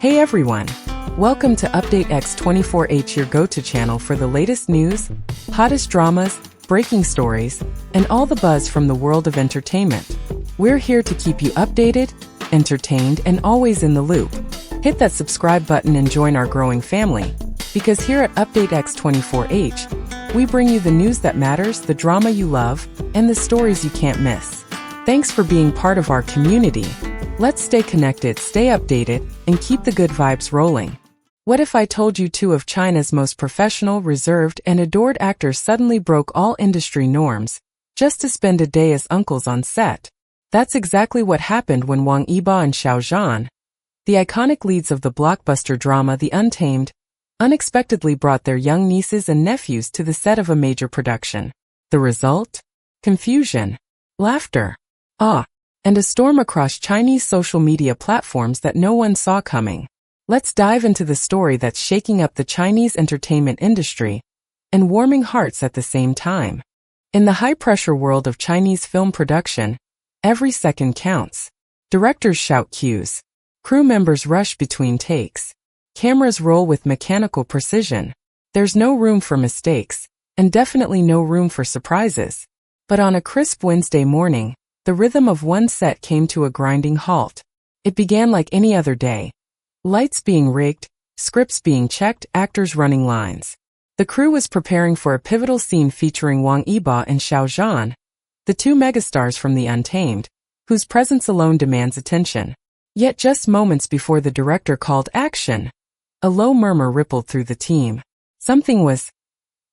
Hey everyone! Welcome to Update X24H, your go-to channel for the latest news, hottest dramas, breaking stories, and all the buzz from the world of entertainment. We're here to keep you updated, entertained, and always in the loop. Hit that subscribe button and join our growing family, because here at Update X24H, we bring you the news that matters, the drama you love, and the stories you can't miss. Thanks for being part of our community. Let's stay connected, stay updated, and keep the good vibes rolling. What if I told you two of China's most professional, reserved, and adored actors suddenly broke all industry norms, just to spend a day as uncles on set? That's exactly what happened when Wang Yibo and Xiao Zhan, the iconic leads of the blockbuster drama The Untamed, unexpectedly brought their young nieces and nephews to the set of a major production. The result? Confusion, laughter, awe, and a storm across Chinese social media platforms that no one saw coming. Let's dive into the story that's shaking up the Chinese entertainment industry and warming hearts at the same time. In the high-pressure world of Chinese film production, every second counts. Directors shout cues. Crew members rush between takes. Cameras roll with mechanical precision. There's no room for mistakes, and definitely no room for surprises. But on a crisp Wednesday morning, the rhythm of one set came to a grinding halt. It began like any other day. Lights being rigged, scripts being checked, actors running lines. The crew was preparing for a pivotal scene featuring Wang Yibo and Xiao Zhan, the two megastars from The Untamed, whose presence alone demands attention. Yet just moments before the director called action, a low murmur rippled through the team. Something was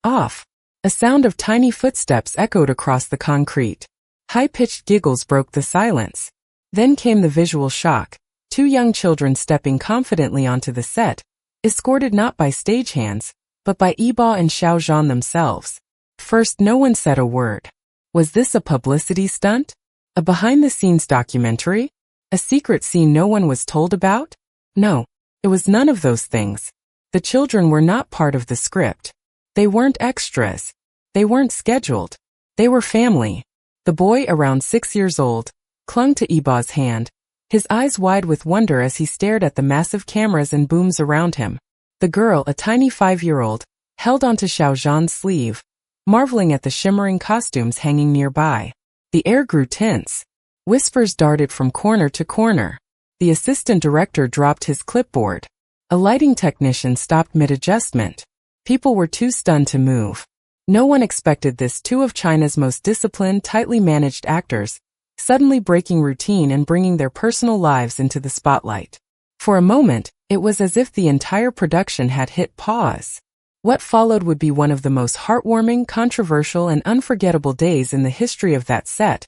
off. A sound of tiny footsteps echoed across the concrete. High-pitched giggles broke the silence. Then came the visual shock. Two young children stepping confidently onto the set, escorted not by stagehands, but by Yibo and Xiao Zhan themselves. First, no one said a word. Was this a publicity stunt? A behind-the-scenes documentary? A secret scene no one was told about? No, it was none of those things. The children were not part of the script. They weren't extras. They weren't scheduled. They were family. The boy, around 6 years old, clung to Yibo's hand, his eyes wide with wonder as he stared at the massive cameras and booms around him. The girl, a tiny 5-year-old, held onto Xiao Zhan's sleeve, marveling at the shimmering costumes hanging nearby. The air grew tense. Whispers darted from corner to corner. The assistant director dropped his clipboard. A lighting technician stopped mid-adjustment. People were too stunned to move. No one expected this. Two of China's most disciplined, tightly managed actors, suddenly breaking routine and bringing their personal lives into the spotlight. For a moment, it was as if the entire production had hit pause. What followed would be one of the most heartwarming, controversial, and unforgettable days in the history of that set,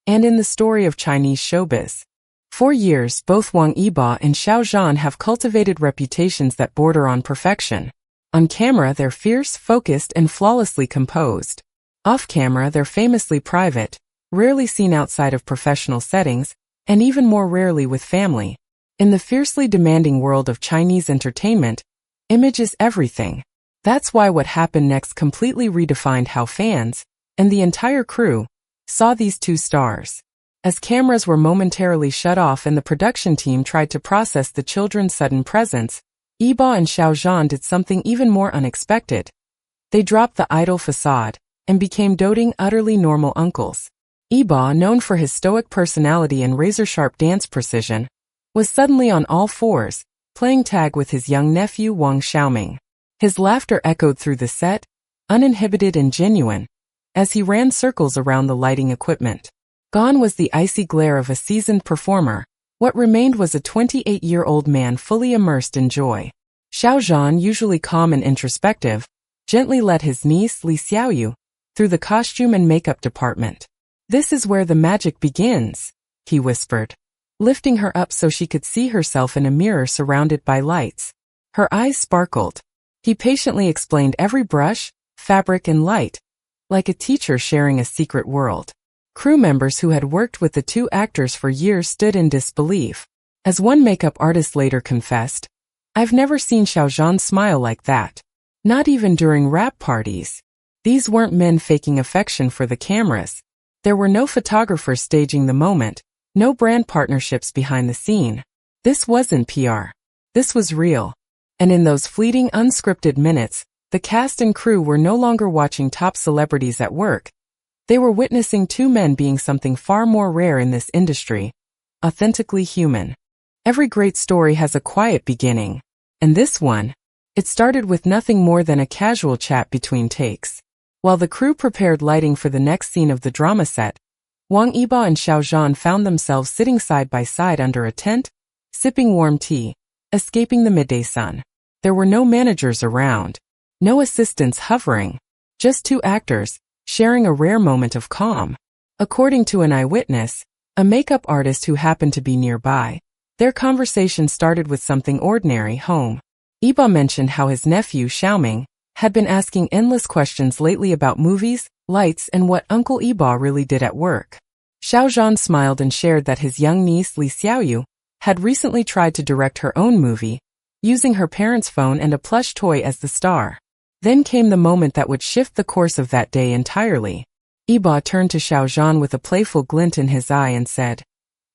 and in the story of Chinese showbiz. For years, both Wang Yibo and Xiao Zhan have cultivated reputations that border on perfection. On camera, they're fierce, focused, and flawlessly composed. Off camera, they're famously private, rarely seen outside of professional settings, and even more rarely with family. In the fiercely demanding world of Chinese entertainment, image is everything. That's why what happened next completely redefined how fans, and the entire crew, saw these two stars. As cameras were momentarily shut off and the production team tried to process the children's sudden presence, Yibo and Xiao Zhan did something even more unexpected. They dropped the idle facade and became doting, utterly normal uncles. Yibo, known for his stoic personality and razor-sharp dance precision, was suddenly on all fours, playing tag with his young nephew Wang Xiaoming. His laughter echoed through the set, uninhibited and genuine, as he ran circles around the lighting equipment. Gone was the icy glare of a seasoned performer. What remained was a 28-year-old man fully immersed in joy. Xiao Zhan, usually calm and introspective, gently led his niece, Li Xiaoyu, through the costume and makeup department. "This is where the magic begins," he whispered, lifting her up so she could see herself in a mirror surrounded by lights. Her eyes sparkled. He patiently explained every brush, fabric, and light, like a teacher sharing a secret world. Crew members who had worked with the two actors for years stood in disbelief. As one makeup artist later confessed, "I've never seen Xiao Zhan smile like that. Not even during rap parties." These weren't men faking affection for the cameras. There were no photographers staging the moment, no brand partnerships behind the scene. This wasn't PR. This was real. And in those fleeting, unscripted minutes, the cast and crew were no longer watching top celebrities at work. They were witnessing two men being something far more rare in this industry: authentically human. Every great story has a quiet beginning. And this one? It started with nothing more than a casual chat between takes. While the crew prepared lighting for the next scene of the drama set, Wang Yibo and Xiao Zhan found themselves sitting side by side under a tent, sipping warm tea, escaping the midday sun. There were no managers around, no assistants hovering, just two actors, sharing a rare moment of calm. According to an eyewitness, a makeup artist who happened to be nearby, their conversation started with something ordinary: home. Yibo mentioned how his nephew, Xiao had been asking endless questions lately about movies, lights, and what Uncle Yibo really did at work. Xiao Zhan smiled and shared that his young niece, Li Xiaoyu, had recently tried to direct her own movie, using her parents' phone and a plush toy as the star. Then came the moment that would shift the course of that day entirely. Yibo turned to Xiao Zhan with a playful glint in his eye and said,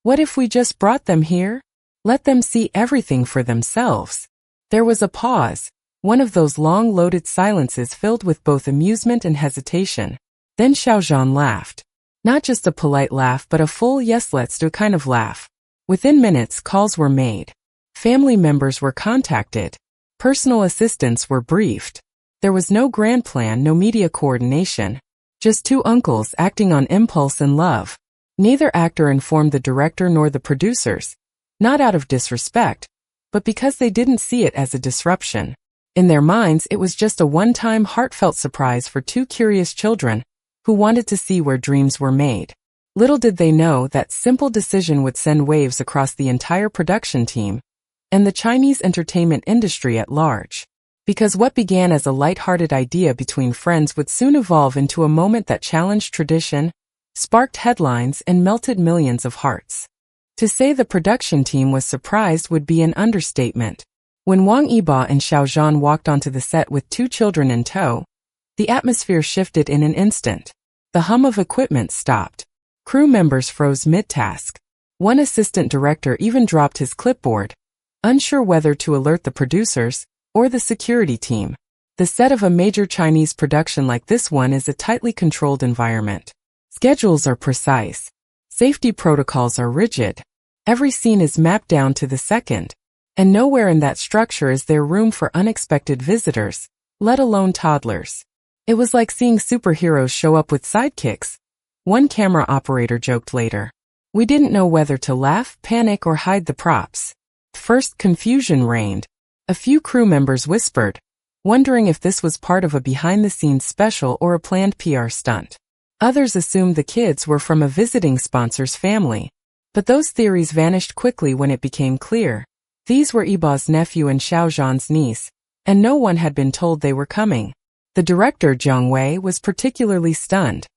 "What if we just brought them here? Let them see everything for themselves." There was a pause, one of those long loaded silences filled with both amusement and hesitation. Then Xiao Zhan laughed. Not just a polite laugh, but a full "yes, let's do" kind of laugh. Within minutes, calls were made. Family members were contacted. Personal assistants were briefed. There was no grand plan, no media coordination. Just two uncles acting on impulse and love. Neither actor informed the director nor the producers, not out of disrespect, but because they didn't see it as a disruption. In their minds, it was just a one-time heartfelt surprise for two curious children who wanted to see where dreams were made. Little did they know that simple decision would send waves across the entire production team and the Chinese entertainment industry at large. Because what began as a light-hearted idea between friends would soon evolve into a moment that challenged tradition, sparked headlines, and melted millions of hearts. To say the production team was surprised would be an understatement. When Wang Yibo and Xiao Zhan walked onto the set with two children in tow, the atmosphere shifted in an instant. The hum of equipment stopped. Crew members froze mid-task. One assistant director even dropped his clipboard, unsure whether to alert the producers or the security team. The set of a major Chinese production like this one is a tightly controlled environment. Schedules are precise. Safety protocols are rigid. Every scene is mapped down to the second. And nowhere in that structure is there room for unexpected visitors, let alone toddlers. It was like seeing superheroes show up with sidekicks. One camera operator joked later. We didn't know whether to laugh, panic, or hide the props. First, confusion reigned. A few crew members whispered, wondering if this was part of a behind-the-scenes special or a planned PR stunt. Others assumed the kids were from a visiting sponsor's family. But those theories vanished quickly when it became clear. These were Yibo's nephew and Xiao Zhan's niece, and no one had been told they were coming. The director, Jang Wei, was particularly stunned.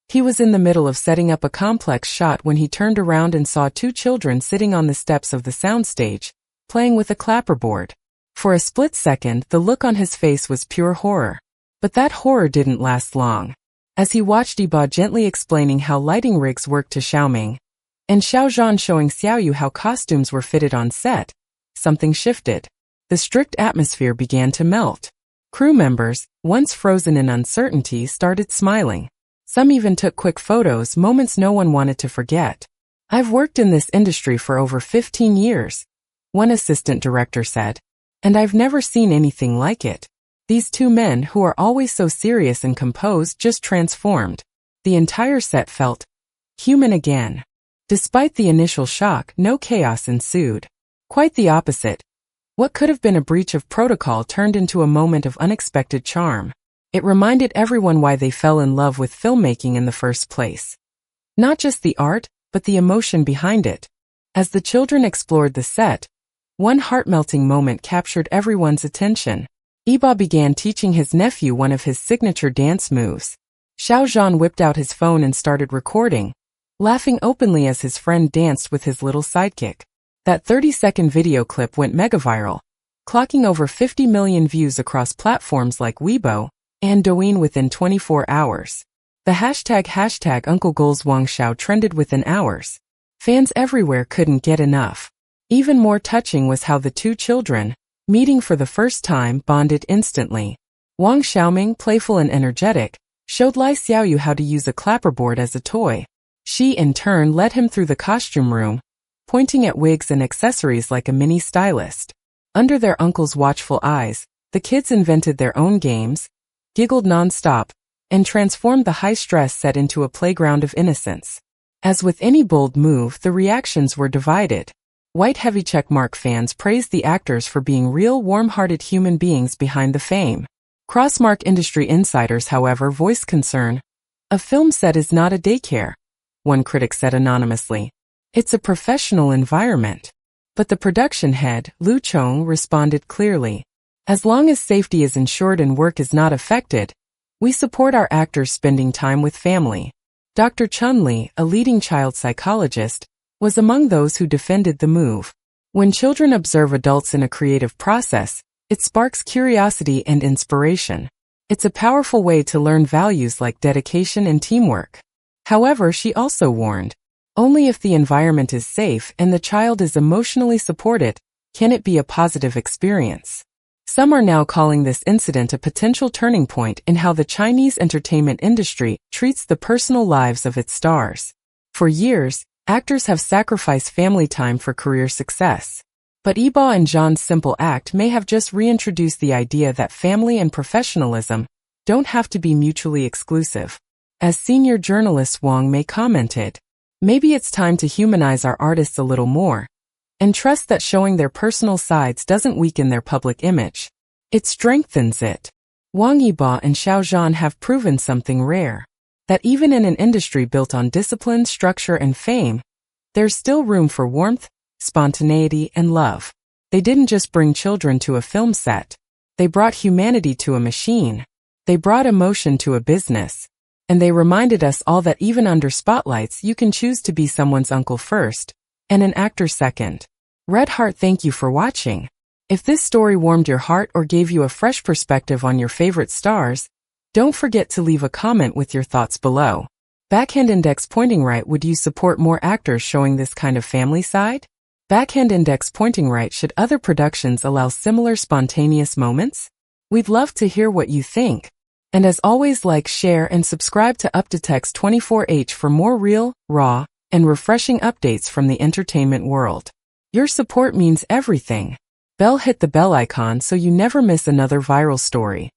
He was in the middle of setting up a complex shot when he turned around and saw two children sitting on the steps of the soundstage, playing with a clapperboard. For a split second, the look on his face was pure horror. But that horror didn't last long. As he watched Yibo gently explaining how lighting rigs worked to Xiao and Xiao Zhan showing Xiaoyu how costumes were fitted on set, something shifted. The strict atmosphere began to melt. Crew members, once frozen in uncertainty, started smiling. Some even took quick photos, moments no one wanted to forget. "I've worked in this industry for over 15 years, one assistant director said, and I've never seen anything like it. These two men, who are always so serious and composed, just transformed. The entire set felt human again." Despite the initial shock, no chaos ensued. Quite the opposite. What could have been a breach of protocol turned into a moment of unexpected charm. It reminded everyone why they fell in love with filmmaking in the first place. Not just the art, but the emotion behind it. As the children explored the set, one heart-melting moment captured everyone's attention. Yibo began teaching his nephew one of his signature dance moves. Xiao Zhan whipped out his phone and started recording, laughing openly as his friend danced with his little sidekick. That 30-second video clip went mega-viral, clocking over 50 million views across platforms like Weibo and Douyin within 24 hours. The hashtag Uncle Goals Wang Xiao trended within hours. Fans everywhere couldn't get enough. Even more touching was how the two children, meeting for the first time, bonded instantly. Wang Xiaoming, playful and energetic, showed Lai Xiaoyu how to use a clapperboard as a toy. She, in turn, led him through the costume room, pointing at wigs and accessories like a mini stylist. Under their uncle's watchful eyes, the kids invented their own games, giggled non-stop, and transformed the high-stress set into a playground of innocence. As with any bold move, the reactions were divided. White heavy checkmark fans praised the actors for being real, warm-hearted human beings behind the fame. Crossmark industry insiders, however, voiced concern. A film set is not a daycare, one critic said anonymously. It's a professional environment. But the production head, Lu Chong, responded clearly. As long as safety is ensured and work is not affected, we support our actors spending time with family. Dr. Chun Li, a leading child psychologist, was among those who defended the move. When children observe adults in a creative process, it sparks curiosity and inspiration. It's a powerful way to learn values like dedication and teamwork. However, she also warned, only if the environment is safe and the child is emotionally supported can it be a positive experience. Some are now calling this incident a potential turning point in how the Chinese entertainment industry treats the personal lives of its stars. For years, actors have sacrificed family time for career success. But Yibo and Xiao's simple act may have just reintroduced the idea that family and professionalism don't have to be mutually exclusive. As senior journalist Wang Mei commented, maybe it's time to humanize our artists a little more, and trust that showing their personal sides doesn't weaken their public image. It strengthens it. Wang Yibo and Xiao Zhan have proven something rare. That even in an industry built on discipline, structure, and fame, there's still room for warmth, spontaneity, and love. They didn't just bring children to a film set. They brought humanity to a machine. They brought emotion to a business. And they reminded us all that even under spotlights you can choose to be someone's uncle first, and an actor second. Red Heart, thank you for watching. If this story warmed your heart or gave you a fresh perspective on your favorite stars, don't forget to leave a comment with your thoughts below. Backhand index pointing right, would you support more actors showing this kind of family side? Backhand index pointing right, should other productions allow similar spontaneous moments? We'd love to hear what you think. And as always, like, share, and subscribe to UpDateX 24H for more real, raw, and refreshing updates from the entertainment world. Your support means everything. Hit the bell icon so you never miss another viral story.